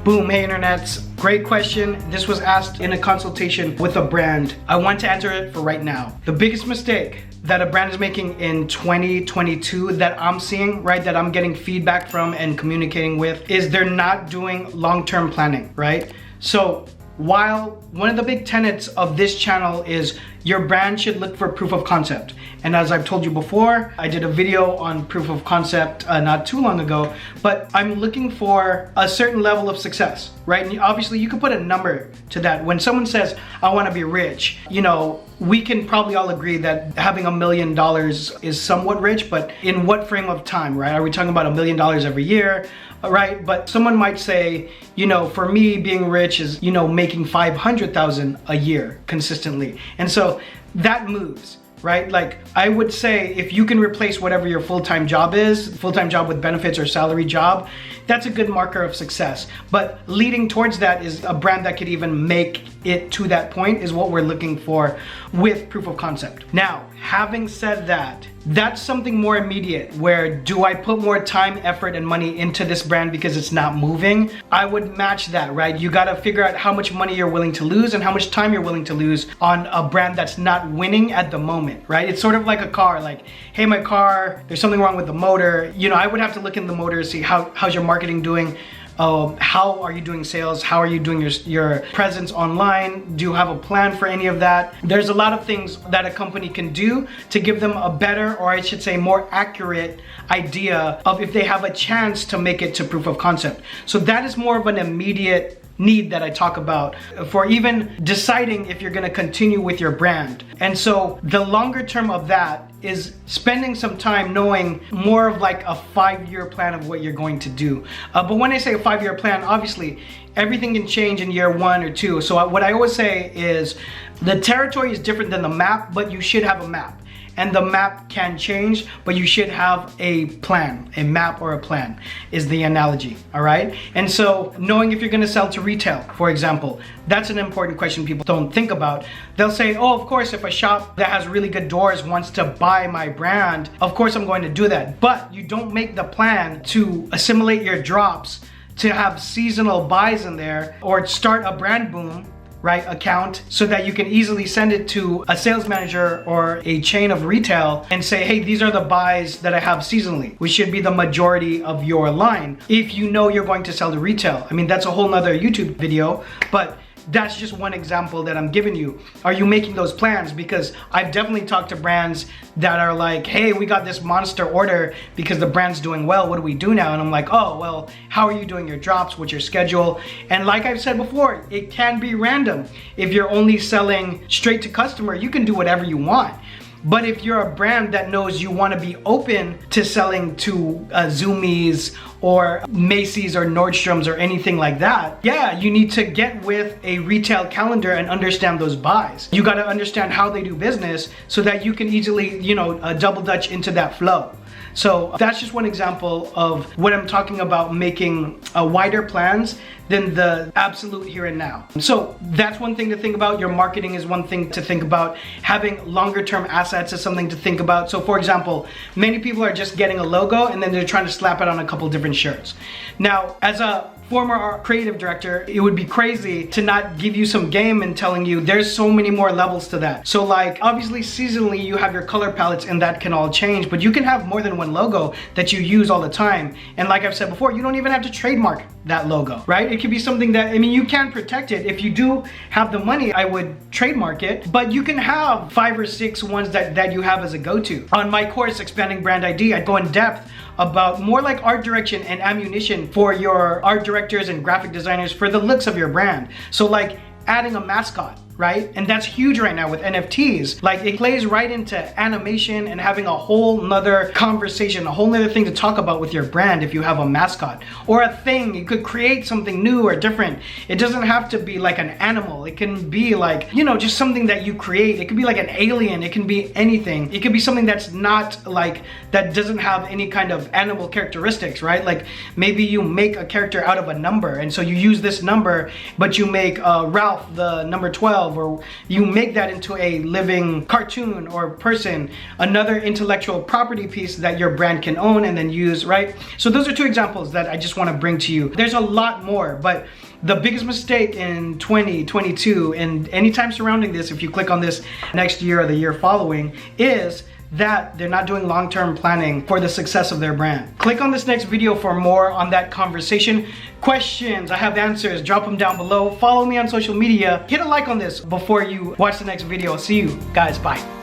Boom, hey internets. Great question. This was asked in a consultation with a brand. I want to answer it for right now. The biggest mistake that a brand is making in 2022 that I'm seeing, right, that I'm getting feedback from and communicating with, is they're not doing long-term planning, right? So while one of the big tenets of this channel is your brand should look for proof of concept. And as I've told you before, I did a video on proof of concept not too long ago, but I'm looking for a certain level of success, right? And obviously you can put a number to that. When someone says, I want to be rich, you know, we can probably all agree that having $1 million is somewhat rich, but in what frame of time, right? Are we talking about $1 million every year? Right? But someone might say, you know, for me being rich is, you know, making 500,000 a year consistently. And so that moves, right? Like I would say if you can replace whatever your full-time job is, full-time job with benefits or salary job, that's a good marker of success. But leading towards that is a brand that could even make it to that point is what we're looking for with proof of concept. Now, having said that, that's something more immediate where do I put more time, effort, and money into this brand because it's not moving? I would match that, right? You gotta figure out how much money you're willing to lose and how much time you're willing to lose on a brand that's not winning at the moment, right? It's sort of like a car, like, hey, my car, there's something wrong with the motor. You know, I would have to look in the motor to see how's your marketing doing? How are you doing sales? How are you doing your presence online? Do you have a plan for any of that? There's a lot of things that a company can do to give them a better, or I should say more accurate idea of if they have a chance to make it to proof of concept. So that is more of an immediate need that I talk about for even deciding if you're going to continue with your brand. And so the longer term of that is spending some time knowing more of like a 5-year plan of what you're going to do. But when I say a 5-year plan, obviously everything can change in year 1 or 2. So what I always say is the territory is different than the map, but you should have a map. And the map can change, but you should have a plan, a map or a plan is the analogy, all right? And so knowing if you're gonna sell to retail, for example, that's an important question people don't think about. They'll say, oh, of course, if a shop that has really good doors wants to buy my brand, of course I'm going to do that. But you don't make the plan to assimilate your drops, to have seasonal buys in there, or start a brand boom, right, account so that you can easily send it to a sales manager or a chain of retail and say, hey, these are the buys that I have seasonally, which should be the majority of your line. If you know you're going to sell to retail, I mean, that's a whole nother YouTube video, but that's just one example that I'm giving you. Are you making those plans? Because I've definitely talked to brands that are like, hey, we got this monster order because the brand's doing well. What do we do now? And I'm like, oh, well, how are you doing your drops? What's your schedule? And like I've said before, it can be random. If you're only selling straight to customer, you can do whatever you want. But if you're a brand that knows you want to be open to selling to Zoomies or Macy's or Nordstrom's or anything like that, yeah, you need to get with a retail calendar and understand those buys. You got to understand how they do business so that you can easily, you know, double dutch into that flow. So that's just one example of what I'm talking about, making wider plans than the absolute here and now. So that's one thing to think about. Your marketing is one thing to think about. Having longer term assets is something to think about. So for example, many people are just getting a logo and then they're trying to slap it on a couple different shirts. Now, as a former creative director, it would be crazy to not give you some game and telling you there's so many more levels to that. So like obviously seasonally you have your color palettes and that can all change, but you can have more than one logo that you use all the time. And like I've said before, you don't even have to trademark that logo, right? It could be something that, I mean, you can protect it. If you do have the money, I would trademark it, but you can have 5 or 6 ones that you have as a go-to. On my course, Expanding Brand ID, I go in depth about more like art direction and ammunition for your art directors and graphic designers for the looks of your brand. So like adding a mascot, right? And that's huge right now with NFTs. Like it plays right into animation and having a whole nother conversation, a whole nother thing to talk about with your brand if you have a mascot or a thing. You could create something new or different. It doesn't have to be like an animal. It can be like, you know, just something that you create. It could be like an alien. It can be anything. It could be something that's not like, that doesn't have any kind of animal characteristics, right? Like maybe you make a character out of a number and so you use this number, but you make Ralph the number 12 themselves, or you make that into a living cartoon or person, another intellectual property piece that your brand can own and then use, right? So those are two examples that I just want to bring to you. There's a lot more, but the biggest mistake in 2022 and anytime surrounding this, if you click on this next year or the year following, is that they're not doing long-term planning for the success of their brand. Click on this next video for more on that conversation. Questions, I have answers, drop them down below. Follow me on social media. Hit a like on this before you watch the next video. See you guys, bye.